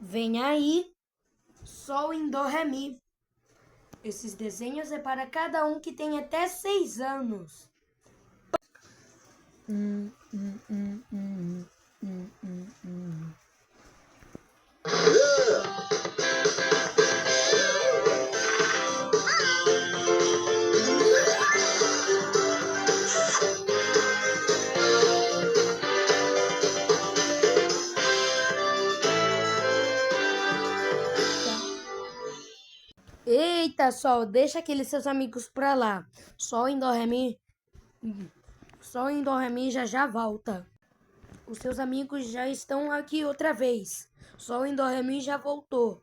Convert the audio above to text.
Vem aí, Sol em Dó, Ré, Mi. Esses desenhos é para cada um que tem até 6 anos. Eita, Sol, deixa aqueles seus amigos pra lá. Sol em Dó, Ré, Mi. Sol em Dó, Ré, Mi já volta. Os seus amigos já estão aqui outra vez. Sol em Dó, Ré, Mi já voltou.